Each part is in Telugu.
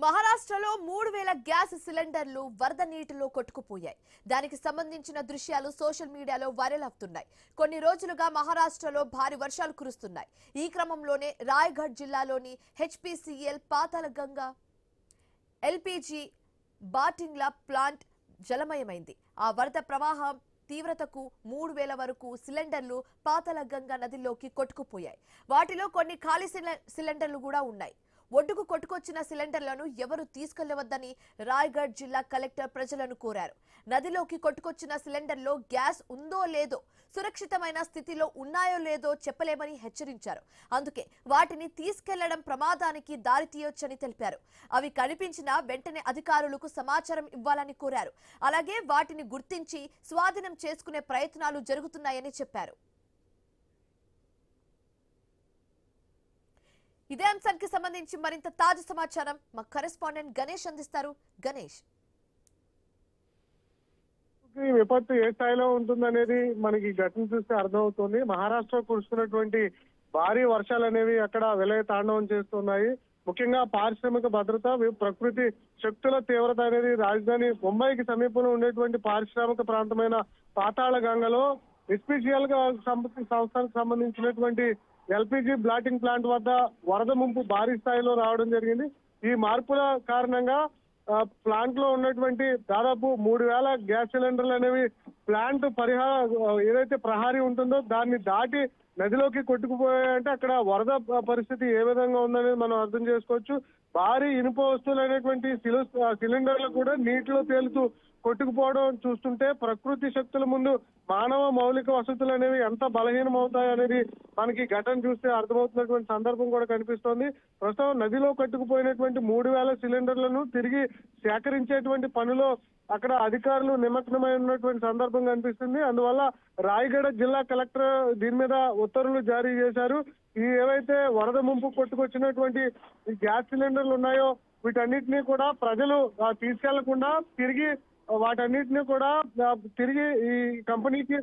మహారాష్ట్రలో 3000 గ్యాస్ సిలిండర్లు వరద నీటిలో కొట్టుకుపోయాయి. దానికి సంబంధించిన దృశ్యాలు సోషల్ మీడియాలో వైరల్ అవుతున్నాయి. కొన్ని రోజులుగా మహారాష్ట్రలో భారీ వర్షాలు కురుస్తున్నాయి. ఈ క్రమంలోనే రాయ్గఢ్ జిల్లాలోని హెచ్పీసీఎల్ పాతాళగంగా ఎల్పీజీ బాటింగ్ల ప్లాంట్ జలమయమైంది. ఆ వరద ప్రవాహం తీవ్రతకు 3000 వరకు సిలిండర్లు పాతాళగంగా నదిలోకి కొట్టుకుపోయాయి. వాటిలో కొన్ని ఖాళీ సిలిండర్లు కూడా ఉన్నాయి. ఒడ్డుకు కొట్టుకొచ్చిన సిలిండర్లను ఎవరు తీసుకెళ్లవద్దని రాయ్గఢ్ జిల్లా కలెక్టర్ ప్రజలను కోరారు. నదిలోకి కొట్టుకొచ్చిన సిలిండర్లో గ్యాస్ ఉందో లేదో, సురక్షితమైన స్థితిలో ఉన్నాయో లేదో చెప్పలేమని హెచ్చరించారు. అందుకే వాటిని తీసుకెళ్లడం ప్రమాదానికి దారితీయొచ్చని తెలిపారు. అవి కనిపించినా వెంటనే అధికారులకు సమాచారం ఇవ్వాలని కోరారు. అలాగే వాటిని గుర్తించి స్వాధీనం చేసుకునే ప్రయత్నాలు జరుగుతున్నాయని చెప్పారు. ఇదే అంశానికి సంబంధించి మరింత తాజా సమాచారం మా కరెస్పాండెంట్ గణేష్ అందిస్తారు. గణేష్, విపత్తు ఏ స్థాయిలో ఉంటుందనేది మనకి ఘటన చూస్తే అర్థమవుతుంది. మహారాష్ట్ర కురుస్తున్నటువంటి భారీ వర్షాలు అనేవి అక్కడ విలయ తాండవం చేస్తున్నాయి. ముఖ్యంగా పారిశ్రామిక భద్రత, ప్రకృతి శక్తుల తీవ్రత అనేది రాజధాని ముంబైకి సమీపంలో ఉండేటువంటి పారిశ్రామిక ప్రాంతమైన పాతాళగంగలో ఎస్పీసీఎల్ గా సంస్థకు సంబంధించినటువంటి ఎల్పీజీ బ్లాటింగ్ ప్లాంట్ వద్ద వరద ముంపు భారీ స్థాయిలో రావడం జరిగింది. ఈ మార్పుల కారణంగా ప్లాంట్ లో ఉన్నటువంటి దాదాపు 3000 గ్యాస్ సిలిండర్లు అనేవి ప్లాంట్ ఏదైతే ప్రహారీ ఉంటుందో దాన్ని దాటి నదిలోకి కొట్టుకుపోయాయంటే అక్కడ వరద పరిస్థితి ఏ విధంగా ఉందనేది మనం అర్థం చేసుకోవచ్చు. భారీ ఇనుప వస్తువులు అనేటువంటి సిలిండర్లు కూడా నీటిలో తేలుతూ కొట్టుకుపోవడం చూస్తుంటే ప్రకృతి శక్తుల ముందు మానవ మౌలిక వసతులు అనేవి ఎంత బలహీనం అవుతాయనేది మనకి ఘటన చూస్తే అర్థమవుతున్నటువంటి సందర్భం కూడా కనిపిస్తోంది. ప్రస్తుతం నదిలో కట్టుకుపోయినటువంటి 3000 సిలిండర్లను తిరిగి సేకరించేటువంటి పనిలో అక్కడ అధికారులు నిమగ్నమై ఉన్నటువంటి సందర్భం కనిపిస్తుంది. అందువల్ల రాయగఢ జిల్లా కలెక్టర్ దీని మీద ఉత్తర్వులు జారీ చేశారు. ఈ ఏవైతే వరద ముంపు కొట్టుకొచ్చినటువంటి ఈ గ్యాస్ సిలిండర్లు ఉన్నాయో వీటన్నిటినీ కూడా ప్రజలు తీసుకెళ్లకుండా తిరిగి వాటన్నిటిని కూడా తిరిగి ఈ కంపెనీకి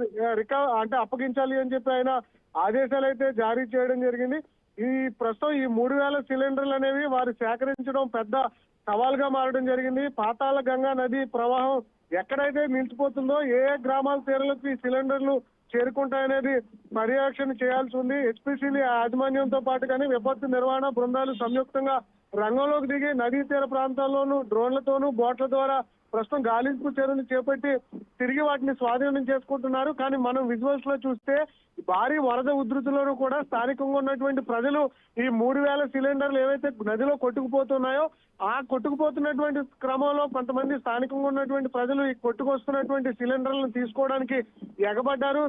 అప్పగించాలి అని చెప్పి ఆయన ఆదేశాలు అయితే జారీ చేయడం జరిగింది. ఈ ప్రస్తుతం ఈ 3000 సిలిండర్లు అనేవి వారు సేకరించడం పెద్ద సవాల్గా మారడం జరిగింది. పాతాళగంగా నది ప్రవాహం ఎక్కడైతే నిలిచిపోతుందో ఏ గ్రామాల తీరాలకు ఈ సిలిండర్లు చేరుకుంటాయనేది పర్యవేక్షణ చేయాల్సి ఉంది. హెచ్పీసీఎల్ యాజమాన్యంతో పాటు కానీ విపత్తు నిర్వహణ బృందాలు సంయుక్తంగా రంగంలోకి దిగి నదీ తీర ప్రాంతాల్లోనూ డ్రోన్లతోనూ బోట్ల ద్వారా ప్రస్తుతం గాలింపు చర్యలు చేపట్టి తిరిగి వాటిని స్వాధీనం చేసుకుంటున్నారు. కానీ మనం విజువల్స్ లో చూస్తే భారీ వరద ఉధృతిలోనూ కూడా స్థానికంగా ఉన్నటువంటి ప్రజలు ఈ 3000 సిలిండర్లు ఏవైతే నదిలో కొట్టుకుపోతున్నాయో ఆ కొట్టుకుపోతున్నటువంటి క్రమంలో కొంతమంది స్థానికంగా ఉన్నటువంటి ప్రజలు ఈ కొట్టుకొస్తున్నటువంటి సిలిండర్లను తీసుకోవడానికి ఎగబడ్డారు.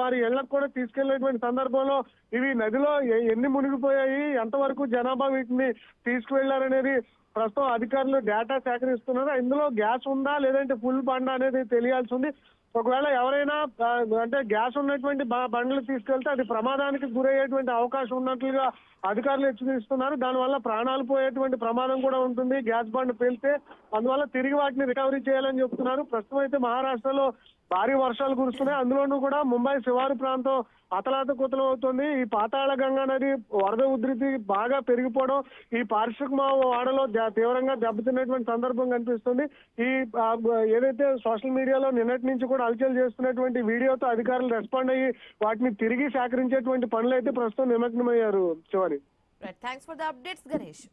వారి ఇళ్లకు కూడా తీసుకెళ్లేటువంటి సందర్భంలో ఇవి నదిలో ఎన్ని మునిగిపోయాయి, ఎంతవరకు జనాభా వీటిని తీసుకువెళ్లారనేది ప్రస్తుతం అధికారులు డేటా సేకరిస్తున్నారు. ఇందులో గ్యాస్ ఉందా లేదంటే ఫుల్ బండ అనేది తెలియాల్సి ఉంది. ఒకవేళ ఎవరైనా గ్యాస్ ఉన్నటువంటి బండ్లు తీసుకెళ్తే అది ప్రమాదానికి గురయ్యేటువంటి అవకాశం ఉన్నట్లుగా అధికారులు హెచ్చరిస్తున్నారు. దానివల్ల ప్రాణాలు పోయేటువంటి ప్రమాదం కూడా ఉంటుంది గ్యాస్ బండ్ పేలితే. అందువల్ల తిరిగి వాటిని రికవరీ చేయాలని చెప్తున్నారు. ప్రస్తుతం అయితే మహారాష్ట్రలో భారీ వర్షాలు కురుస్తున్నాయి. అందులోనూ కూడా ముంబై శివారు ప్రాంతం అతలాకుతలం అవుతుంది. ఈ పాతాళగంగా నది వరద ఉధృతి బాగా పెరిగిపోవడం ఈ పారిశ్రామిక వాడలో తీవ్రంగా దెబ్బతిన్నటువంటి సందర్భం కనిపిస్తుంది. ఈ ఏదైతే సోషల్ మీడియాలో నిన్నటి నుంచి కూడా హల్చల్ చేస్తున్నటువంటి వీడియోతో అధికారులు రెస్పాండ్ అయ్యి వాటిని తిరిగి సేకరించేటువంటి పనులు అయితే ప్రస్తుతం నిమగ్నమయ్యారు. చివరి thanks for the updates Ganesh.